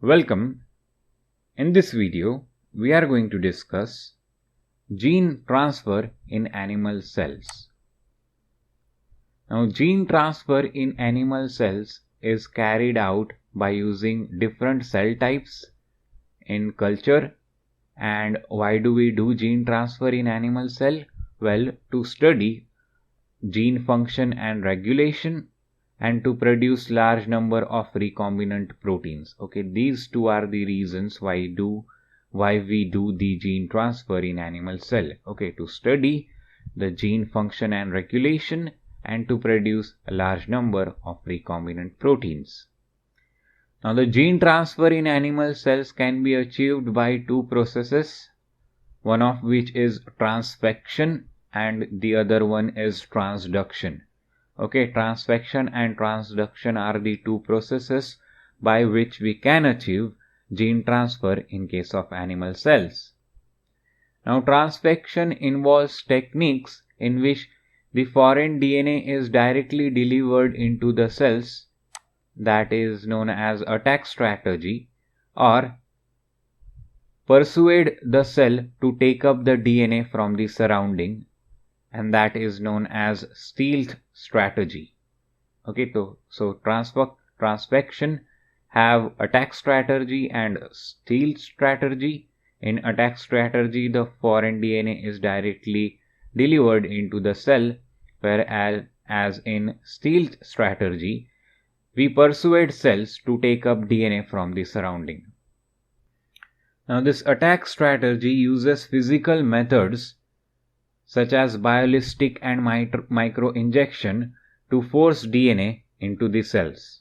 Welcome. In this video, we are going to discuss gene transfer in animal cells. Now, gene transfer in animal cells is carried out by using different cell types in culture. And why do we do gene transfer in animal cell? Well, to study gene function and regulation and to produce large number of recombinant proteins. Okay, these two are the reasons why we do the gene transfer in animal cell. Okay, to study the gene function and regulation and to produce a large number of recombinant proteins. Now, the gene transfer in animal cells can be achieved by two processes, one of which is transfection and the other one is transduction. Okay, transfection and transduction are the two processes by which we can achieve gene transfer in case of animal cells. Now, transfection involves techniques in which the foreign DNA is directly delivered into the cells, that is known as attack strategy, or persuade the cell to take up the DNA from the surrounding, and that is known as stealth strategy. Okay, so transfection have attack strategy and stealth strategy. In attack strategy, the foreign DNA is directly delivered into the cell, whereas in stealth strategy, we persuade cells to take up DNA from the surrounding. Now, this attack strategy uses physical methods such as biolistic and microinjection to force DNA into the cells.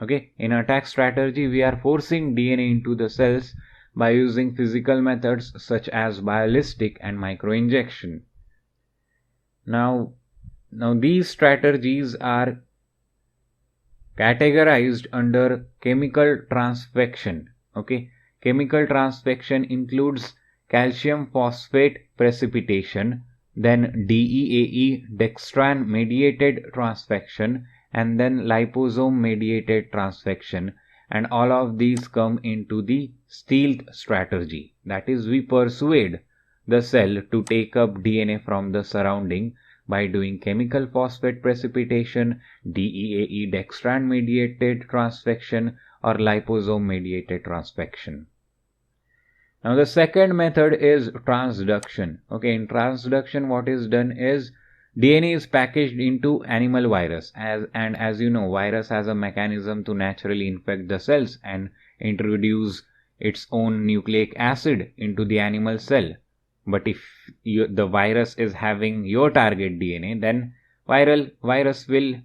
Okay, in attack strategy, we are forcing DNA into the cells by using physical methods such as biolistic and microinjection. Now these strategies are categorized under chemical transfection. Okay, chemical transfection includes calcium phosphate precipitation, then DEAE dextran mediated transfection, and then liposome mediated transfection, and all of these come into the stealth strategy. That is, we persuade the cell to take up DNA from the surrounding by doing chemical phosphate precipitation, DEAE dextran mediated transfection, or liposome mediated transfection. Now, the second method is transduction. Okay, in transduction, what is done is DNA is packaged into animal virus, as you know, virus has a mechanism to naturally infect the cells and introduce its own nucleic acid into the animal cell. But if the virus is having your target DNA, then virus will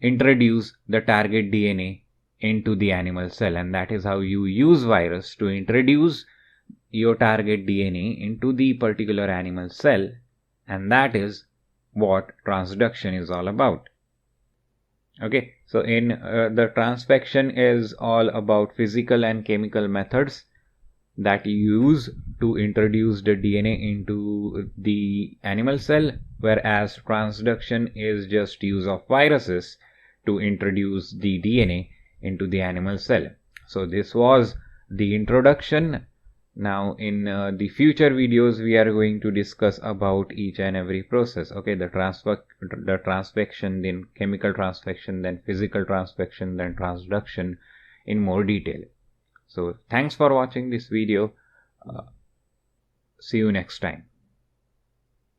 introduce the target DNA into the animal cell, and that is how you use virus to introduce your target DNA into the particular animal cell, and that is what transduction is all about. Okay, so in the transfection is all about physical and chemical methods that you use to introduce the DNA into the animal cell, whereas transduction is just use of viruses to introduce the DNA into the animal cell. So this was the introduction. Now, in the future videos, we are going to discuss about each and every process. Okay, the transfection, then chemical transfection, then physical transfection, then transduction in more detail. So, thanks for watching this video. See you next time.